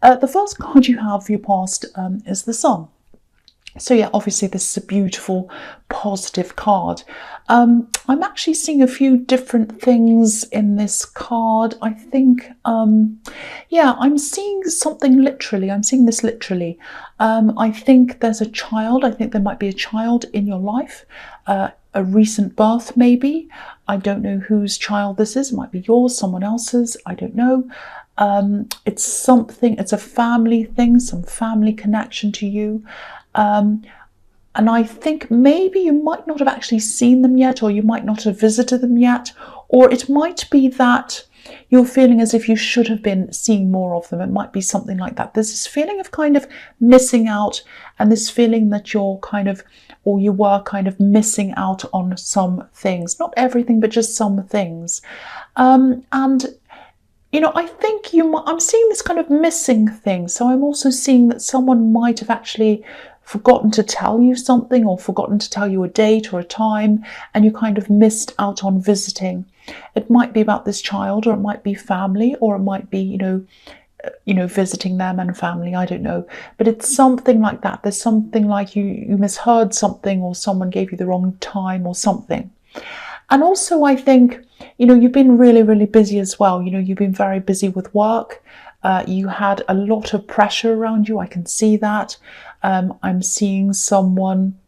The first card you have for your past is the Sun. So yeah, obviously this is a beautiful, positive card. I'm actually seeing a few different things in this card. I think, yeah, I'm seeing something literally. I'm seeing this literally. I think there's a child. I think there might be a child in your life, a recent birth maybe. I don't know whose child this is. It might be yours, someone else's. I don't know. It's something, it's a family thing, some family connection to you. And I think maybe you might not have actually seen them yet, or you might not have visited them yet, or it might be that you're feeling as if you should have been seeing more of them. It might be something like that. There's this feeling of kind of missing out, and this feeling that you're kind of, or you were kind of missing out on some things. Not everything, but just some things. And you know, I think I'm seeing this kind of missing thing. So I'm also seeing that someone might have actually forgotten to tell you something, or forgotten to tell you a date or a time, and you kind of missed out on visiting. It might be about this child, or it might be family, or it might be, you know, visiting them and family, I don't know. But it's something like that. There's something like you misheard something, or someone gave you the wrong time or something. And also I think, you know, you've been really, really busy as well. You know, you've been very busy with work. You had a lot of pressure around you. I can see that. I'm seeing someone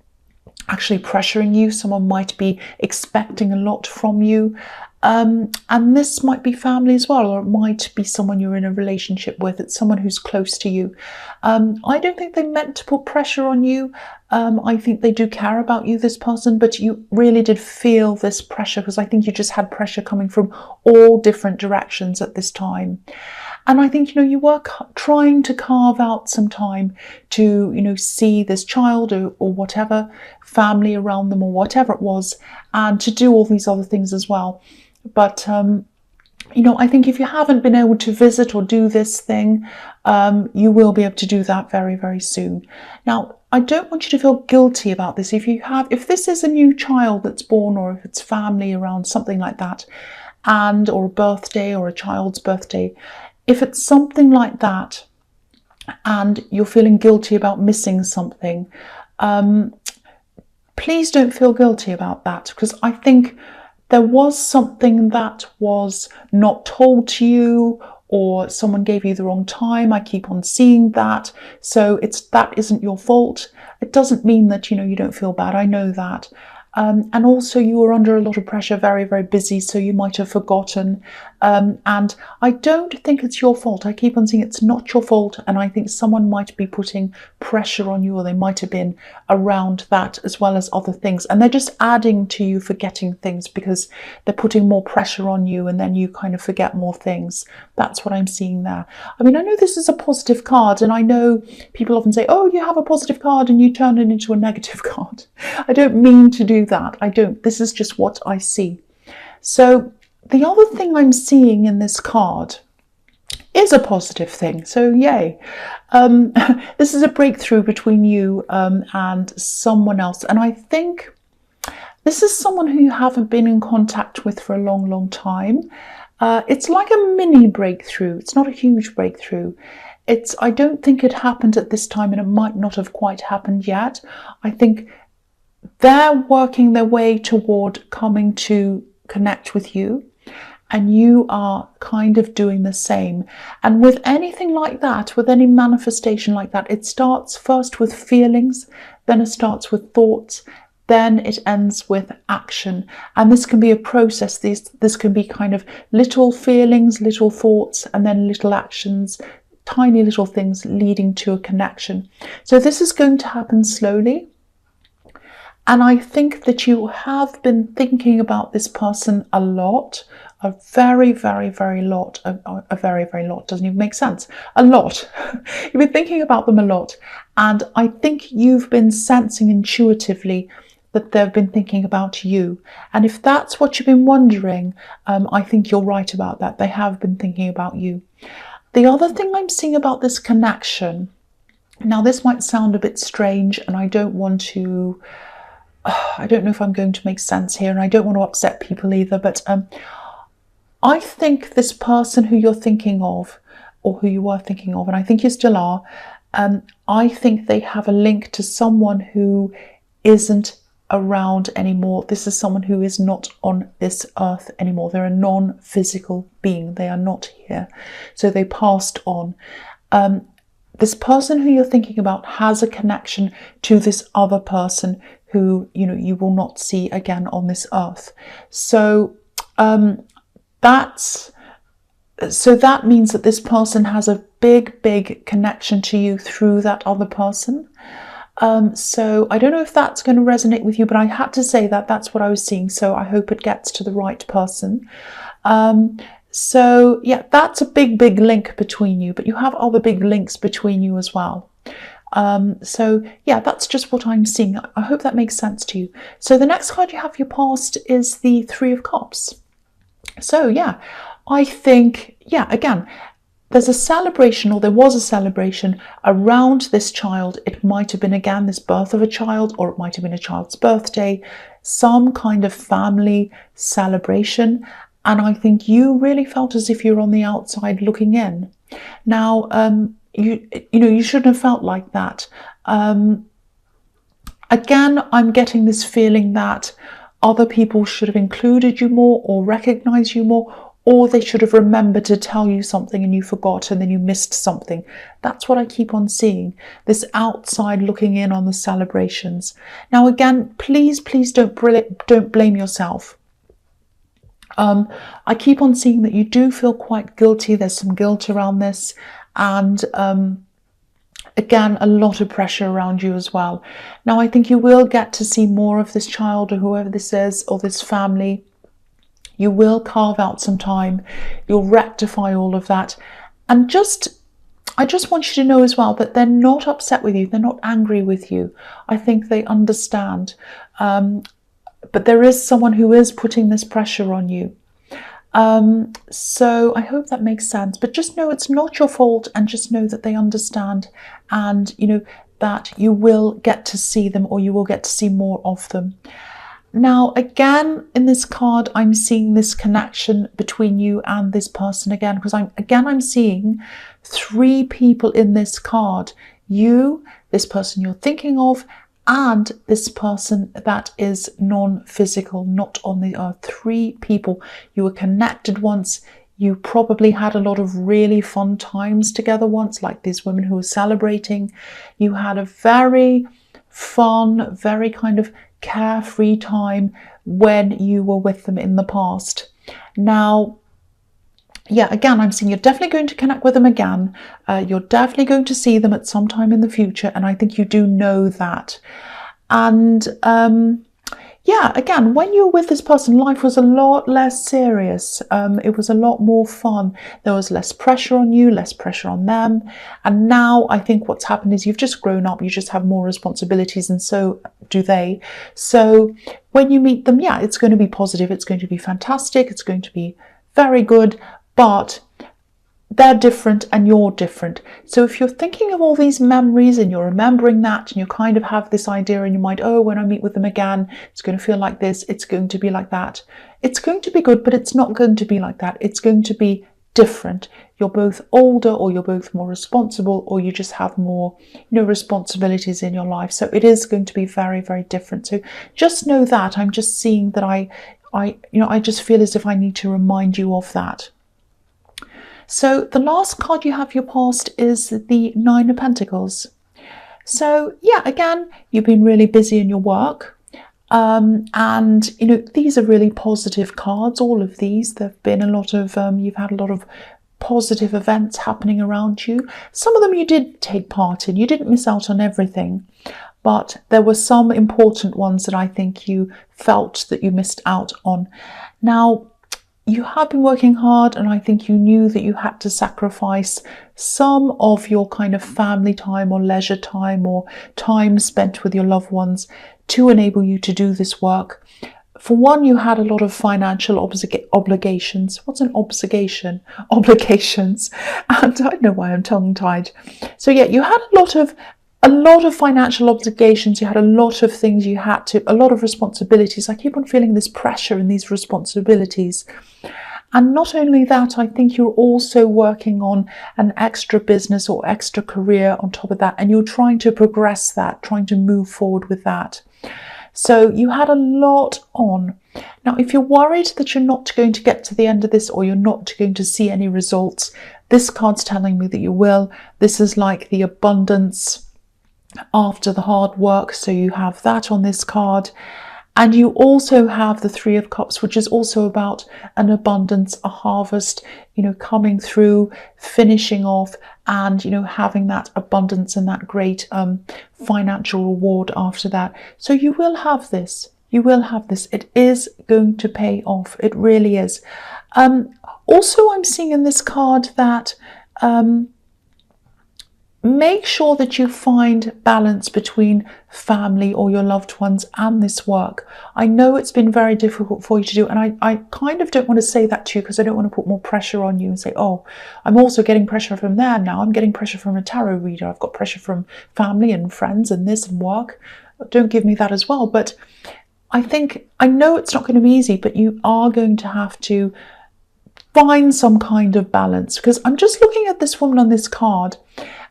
actually pressuring you. Someone might be expecting a lot from you. And this might be family as well, or it might be someone you're in a relationship with. It's someone who's close to you. I don't think they meant to put pressure on you. I think they do care about you, this person, but you really did feel this pressure, because I think you just had pressure coming from all different directions at this time. And I think, you know, you were trying to carve out some time to, you know, see this child or whatever, family around them or whatever it was, and to do all these other things as well. But, you know, I think if you haven't been able to visit or do this thing, you will be able to do that very, very soon. Now, I don't want you to feel guilty about this. If this is a new child that's born, or if it's family around something like that, or a birthday or a child's birthday, if it's something like that and you're feeling guilty about missing something, please don't feel guilty about that, because I think there was something that was not told to you, or someone gave you the wrong time. I keep on seeing that. So that isn't your fault. It doesn't mean that, you know, you don't feel bad. I know that. And also you were under a lot of pressure, very, very busy, so you might have forgotten. And I don't think it's your fault. I keep on saying it's not your fault, and I think someone might be putting pressure on you, or they might have been around that as well as other things. And they're just adding to you forgetting things, because they're putting more pressure on you, and then you kind of forget more things. That's what I'm seeing there. I mean, I know this is a positive card, and I know people often say, oh, you have a positive card and you turn it into a negative card. I don't mean to do that. I don't. This is just what I see. So the other thing I'm seeing in this card is a positive thing. So yay. This is a breakthrough between you and someone else. And I think this is someone who you haven't been in contact with for a long, long time. It's like a mini breakthrough. It's not a huge breakthrough. I don't think it happened at this time, and it might not have quite happened yet. I think they're working their way toward coming to connect with you, and you are kind of doing the same. And with anything like that, with any manifestation like that, it starts first with feelings, then it starts with thoughts, then it ends with action. And this can be a process. This can be kind of little feelings, little thoughts, and then little actions, tiny little things leading to a connection. So this is going to happen slowly. And I think that you have been thinking about this person a lot, a very, very, very lot, a very, very lot, doesn't even make sense, a lot. You've been thinking about them a lot. And I think you've been sensing intuitively that they've been thinking about you. And if that's what you've been wondering, I think you're right about that. They have been thinking about you. The other thing I'm seeing about this connection, now this might sound a bit strange, and I don't know if I'm going to make sense here, and I don't want to upset people either, but I think this person who you're thinking of, or who you were thinking of, and I think you still are, I think they have a link to someone who isn't around anymore. This is someone who is not on this earth anymore. They're a non-physical being. They are not here. So they passed on. This person who you're thinking about has a connection to this other person who, you know, you will not see again on this earth. So that means that this person has a big connection to you through that other person. So I don't know if that's going to resonate with you, but I had to say that that's what I was seeing. So I hope it gets to the right person. So yeah, that's a big link between you, but you have other big links between you as well. So yeah, that's just what I'm seeing. I hope that makes sense to you. So the next card you have for your past is the Three of Cups. So yeah, I think, yeah, again, there's a celebration, or there was a celebration around this child. It might have been, again, this birth of a child, or it might have been a child's birthday, some kind of family celebration. And I think you really felt as if you're on the outside looking in. Now, you know, you shouldn't have felt like that. Again, I'm getting this feeling that other people should have included you more, or recognized you more, or they should have remembered to tell you something and you forgot and then you missed something. That's what I keep on seeing, this outside looking in on the celebrations. Now again, please don't blame yourself. I keep on seeing that you do feel quite guilty. There's some guilt around this, and again, a lot of pressure around you as well. Now I think you will get to see more of this child, or whoever this is, or this family. You will carve out some time. You'll rectify all of that. And I just want you to know as well that they're not upset with you. They're not angry with you. I think they understand. But there is someone who is putting this pressure on you. So I hope that makes sense. But just know it's not your fault, and just know that they understand, and you know that you will get to see them, or you will get to see more of them. Now, again, in this card, I'm seeing this connection between you and this person again, because I'm seeing three people in this card. You, this person you're thinking of, and this person that is non-physical, not on the earth. Three people. You were connected once. You probably had a lot of really fun times together once, like these women who were celebrating. You had a very fun, very kind of carefree time when you were with them in the past. Now, yeah, again, I'm seeing you're definitely going to connect with them again. You're definitely going to see them at some time in the future, and I think you do know that. And yeah, again, when you were with this person, life was a lot less serious. It was a lot more fun. There was less pressure on you, less pressure on them. And now I think what's happened is you've just grown up. You just have more responsibilities, and so do they. So when you meet them, yeah, it's going to be positive. It's going to be fantastic. It's going to be very good. But they're different and you're different. So if you're thinking of all these memories and you're remembering that, and you kind of have this idea in your mind, oh, when I meet with them again, it's going to feel like this, it's going to be like that. It's going to be good, but it's not going to be like that. It's going to be different. You're both older, or you're both more responsible, or you just have more, you know, responsibilities in your life. So it is going to be very, very different. So just know that. I'm just seeing that I just feel as if I need to remind you of that. So the last card you have for your past is the Nine of Pentacles. So yeah, again, you've been really busy in your work. And, you know, these are really positive cards, all of these. There have been a lot of, you've had a lot of positive events happening around you. Some of them you did take part in. You didn't miss out on everything. But there were some important ones that I think you felt that you missed out on. Now, you have been working hard, and I think you knew that you had to sacrifice some of your kind of family time or leisure time or time spent with your loved ones to enable you to do this work. For one, you had a lot of financial obligations. What's an obligation? Obligations. And I don't know why I'm tongue-tied. So yeah, you had a lot of financial obligations. You had a lot of things you had to, a lot of responsibilities. I keep on feeling this pressure and these responsibilities. And not only that, I think you're also working on an extra business or extra career on top of that, and you're trying to progress that, trying to move forward with that. So you had a lot on. Now, if you're worried that you're not going to get to the end of this, or you're not going to see any results, this card's telling me that you will. This is like the abundance after the hard work. So you have that on this card. And you also have the Three of Cups, which is also about an abundance, a harvest, coming through, finishing off, and, having that abundance and that great financial reward after that. So you will have this. You will have this. It is going to pay off. It really is. Also, I'm seeing in this card that make sure that you find balance between family or your loved ones and this work. I know it's been very difficult for you to do, and I kind of don't want to say that to you because I don't want to put more pressure on you and say, oh, I'm also getting pressure from there now. I'm getting pressure from a tarot reader. I've got pressure from family and friends and this and work. Don't give me that as well. But I know it's not going to be easy, but you are going to have to find some kind of balance, because I'm just looking at this woman on this card,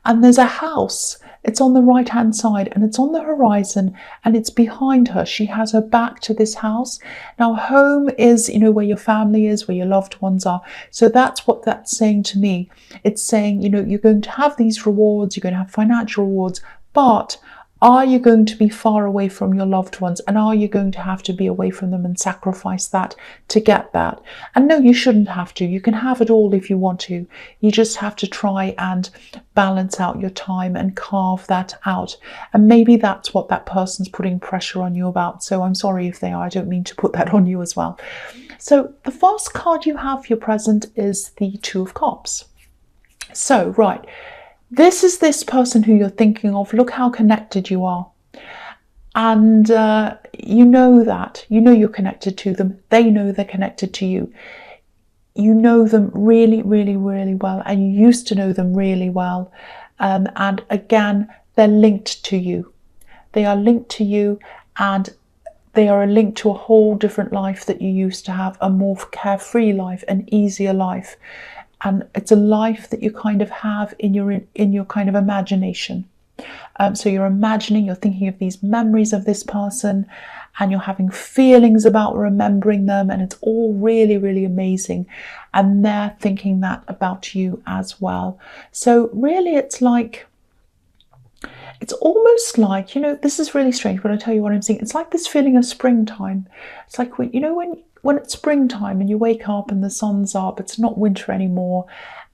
and there's a house. It's on the right hand side and it's on the horizon and it's behind her. She has her back to this house. Now, home is, where your family is, where your loved ones are. So that's what that's saying to me. It's saying, you're going to have these rewards, you're going to have financial rewards, but are you going to be far away from your loved ones? And are you going to have to be away from them and sacrifice that to get that? And no, you shouldn't have to. You can have it all if you want to. You just have to try and balance out your time and carve that out. And maybe that's what that person's putting pressure on you about. So I'm sorry if they are. I don't mean to put that on you as well. So the first card you have for your present is the Two of Cups. So, right. This is this person who you're thinking of. Look how connected you are. And you know that. You know you're connected to them. They know they're connected to you. You know them really, really, really well. And you used to know them really well. And again, they're linked to you. They are linked to you, and they are linked to a whole different life that you used to have, a more carefree life, an easier life. And it's a life that you kind of have in your kind of imagination. So you're imagining, you're thinking of these memories of this person, and you're having feelings about remembering them, and it's all really, really amazing. And they're thinking that about you as well. So really it's almost like, this is really strange when I tell you what I'm seeing. It's like this feeling of springtime. It's like, when it's springtime and you wake up and the sun's up, it's not winter anymore,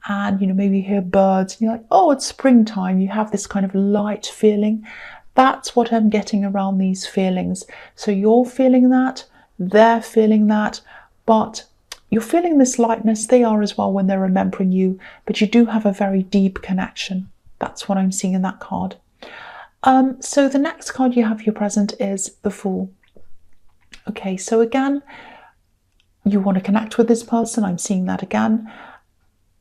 and maybe you hear birds and you're like, oh, it's springtime. You have this kind of light feeling. That's what I'm getting around these feelings. So you're feeling that, they're feeling that, but you're feeling this lightness. They are as well when they're remembering you, but you do have a very deep connection. That's what I'm seeing in that card. So the next card you have for your present is the Fool. Okay, so again, you want to connect with this person. I'm seeing that again.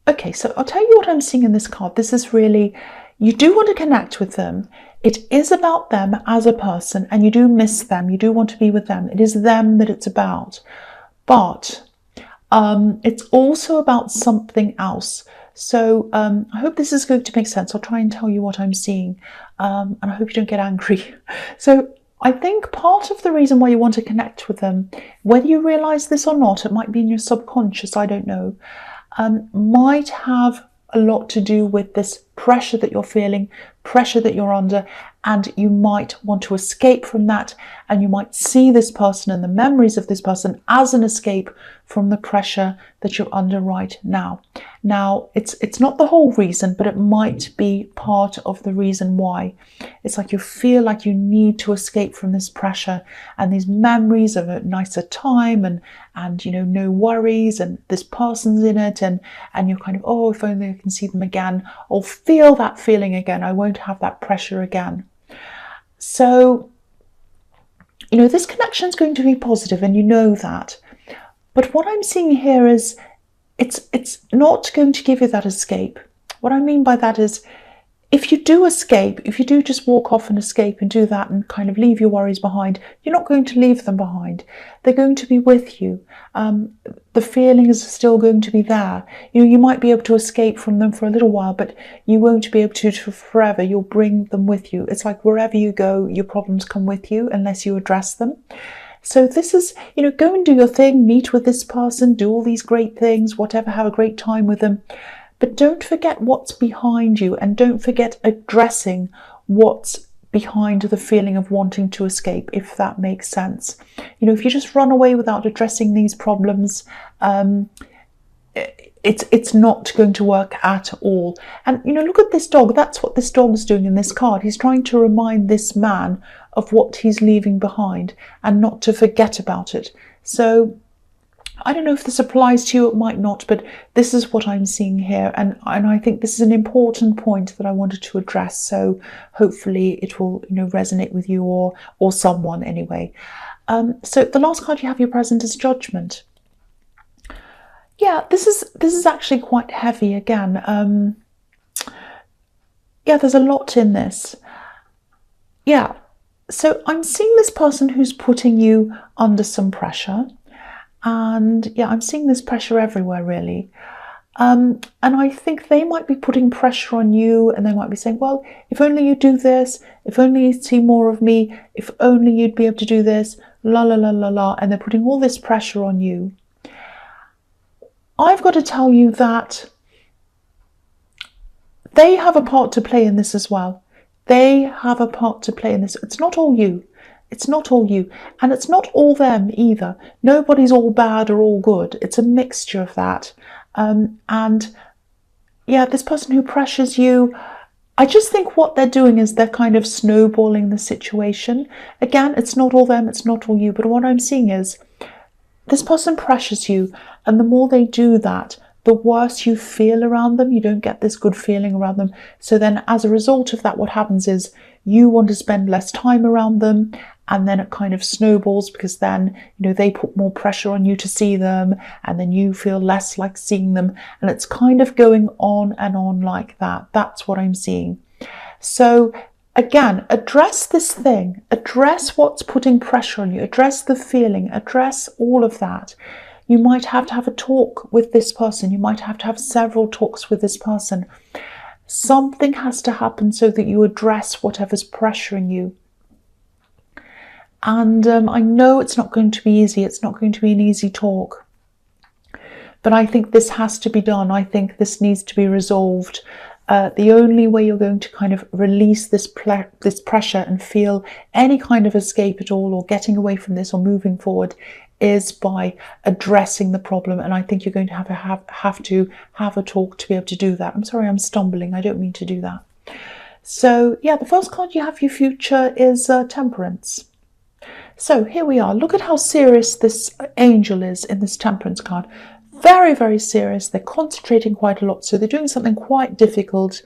Okay, so I'll tell you what I'm seeing in this card. This is really, you do want to connect with them. It is about them as a person, and you do miss them. You do want to be with them. It is them that it's about. But it's also about something else. So I hope this is going to make sense. I'll try and tell you what I'm seeing. And I hope you don't get angry. So I think part of the reason why you want to connect with them, whether you realize this or not, it might be in your subconscious, I don't know, might have a lot to do with this pressure that you're feeling, pressure that you're under, and you might want to escape from that, and you might see this person and the memories of this person as an escape from the pressure that you're under right now. Now, it's not the whole reason, but it might be part of the reason why. It's like you feel like you need to escape from this pressure and these memories of a nicer time and no worries, and this person's in it, and you're kind of, oh, if only I can see them again, or feel that feeling again. I won't have that pressure again. So, this connection is going to be positive, and you know that. But what I'm seeing here is it's not going to give you that escape. What I mean by that is if you do escape, if you do just walk off and escape and do that and kind of leave your worries behind, you're not going to leave them behind. They're going to be with you. The feelings are still going to be there. You might be able to escape from them for a little while, but you won't be able to for forever. You'll bring them with you. It's like wherever you go, your problems come with you unless you address them. So this is, go and do your thing, meet with this person, do all these great things, whatever, have a great time with them. But don't forget what's behind you, and don't forget addressing what's behind the feeling of wanting to escape, if that makes sense. If you just run away without addressing these problems, it's not going to work at all. And look at this dog. That's what this dog is doing in this card. He's trying to remind this man of what he's leaving behind and not to forget about it. So I don't know if this applies to you, it might not, but this is what I'm seeing here. And I think this is an important point that I wanted to address. So hopefully it will, resonate with you or someone anyway. So the last card you have your present is Judgment. Yeah, this is actually quite heavy again. Yeah, there's a lot in this. Yeah, so I'm seeing this person who's putting you under some pressure. And yeah, I'm seeing this pressure everywhere, really. And I think they might be putting pressure on you, and they might be saying, well, if only you do this, if only you see more of me, if only you'd be able to do this, la la la la la. And they're putting all this pressure on you. I've got to tell you that they have a part to play in this as well. They have a part to play in this. It's not all you. It's not all you. And it's not all them either. Nobody's all bad or all good. It's a mixture of that. And yeah, this person who pressures you, I just think what they're doing is they're kind of snowballing the situation. Again, it's not all them, it's not all you. But what I'm seeing is this person pressures you. And the more they do that, the worse you feel around them. You don't get this good feeling around them. So then as a result of that, what happens is you want to spend less time around them. And then it kind of snowballs, because then, they put more pressure on you to see them, and then you feel less like seeing them. And it's kind of going on and on like that. That's what I'm seeing. So again, address this thing, address what's putting pressure on you, address the feeling, address all of that. You might have to have a talk with this person. You might have to have several talks with this person. Something has to happen so that you address whatever's pressuring you. And I know it's not going to be easy. It's not going to be an easy talk. But I think this has to be done. I think this needs to be resolved. The only way you're going to kind of release this pressure and feel any kind of escape at all, or getting away from this or moving forward, is by addressing the problem. And I think you're going to have to have a talk to be able to do that. I'm sorry, I'm stumbling. I don't mean to do that. So yeah, the first card you have for your future is Temperance. So here we are. Look at how serious this angel is in this Temperance card. Very, very serious. They're concentrating quite a lot. So they're doing something quite difficult.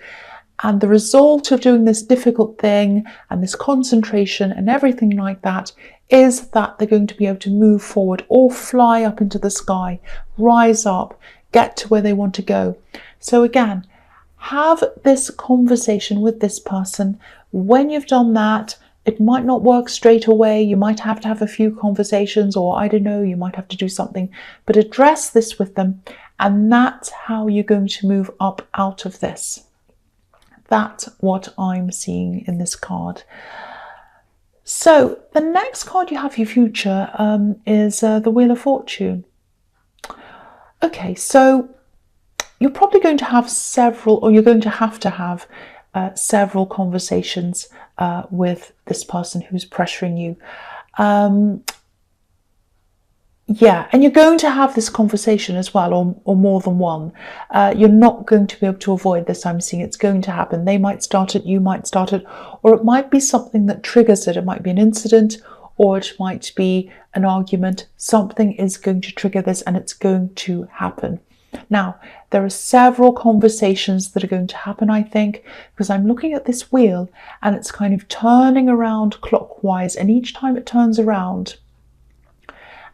And the result of doing this difficult thing and this concentration and everything like that is that they're going to be able to move forward or fly up into the sky, rise up, get to where they want to go. So again, have this conversation with this person. When you've done that, it might not work straight away. You might have to have a few conversations, or I don't know, you might have to do something, but address this with them. And that's how you're going to move up out of this. That's what I'm seeing in this card. So the next card you have for your future is the Wheel of Fortune. Okay, so you're probably going to have several, or you're going to have several conversations with this person who's pressuring you. Yeah, and you're going to have this conversation as well, or more than one. You're not going to be able to avoid this. I'm seeing it's going to happen. They might start it, you might start it, or it might be something that triggers it. It might be an incident, or it might be an argument. Something is going to trigger this, and it's going to happen. Now, there are several conversations that are going to happen, I think, because I'm looking at this wheel and it's kind of turning around clockwise, and each time it turns around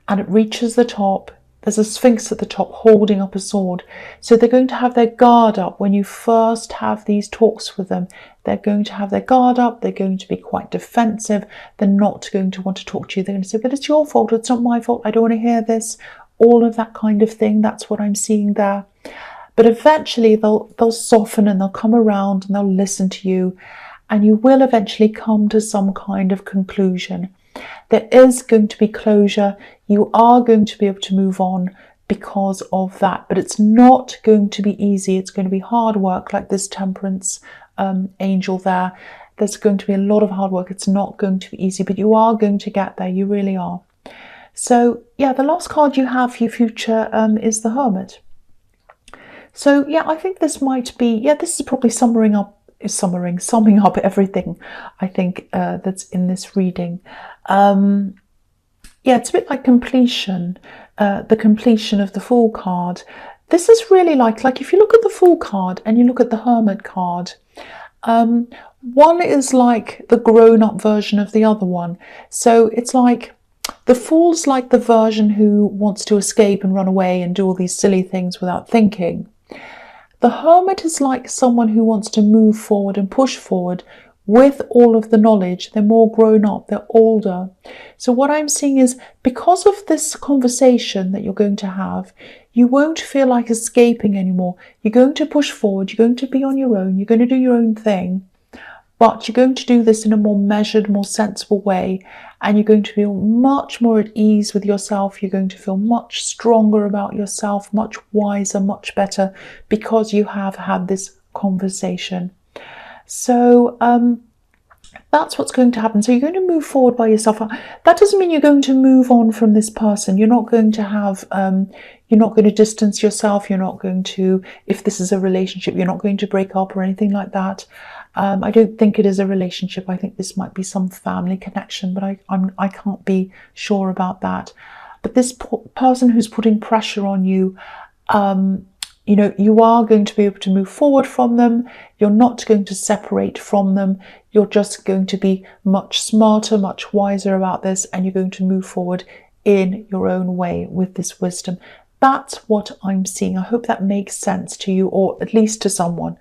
and it reaches the top, there's a Sphinx at the top holding up a sword. So they're going to have their guard up when you first have these talks with them. They're going to have their guard up. They're going to be quite defensive. They're not going to want to talk to you. They're going to say, but it's your fault. It's not my fault. I don't want to hear this. All of that kind of thing. That's what I'm seeing there. But eventually they'll soften and they'll come around and they'll listen to you. And you will eventually come to some kind of conclusion. There is going to be closure. You are going to be able to move on because of that. But it's not going to be easy. It's going to be hard work, like this Temperance angel there. There's going to be a lot of hard work. It's not going to be easy, but you are going to get there. You really are. So yeah, the last card you have for your future is the Hermit. So yeah, I think this might be, yeah, this is probably summing up everything I think that's in this reading. Yeah, it's a bit like completion, the completion of the Fool card. This is really like if you look at the Fool card and you look at the Hermit card, one is like the grown-up version of the other one. So it's like the Fool's like the version who wants to escape and run away and do all these silly things without thinking. The Hermit is like someone who wants to move forward and push forward with all of the knowledge. They're more grown up, they're older. So what I'm seeing is, because of this conversation that you're going to have, you won't feel like escaping anymore. You're going to push forward, you're going to be on your own, you're going to do your own thing, but you're going to do this in a more measured, more sensible way, and you're going to feel much more at ease with yourself. You're going to feel much stronger about yourself, much wiser, much better, because you have had this conversation. So that's what's going to happen. So you're going to move forward by yourself. That doesn't mean you're going to move on from this person. You're not going to have, you're not going to distance yourself. You're not going to, if this is a relationship, you're not going to break up or anything like that. I don't think it is a relationship. I think this might be some family connection, but I can't be sure about that. But this person who's putting pressure on you, you know, you are going to be able to move forward from them. You're not going to separate from them. You're just going to be much smarter, much wiser about this, and you're going to move forward in your own way with this wisdom. That's what I'm seeing. I hope that makes sense to you, or at least to someone.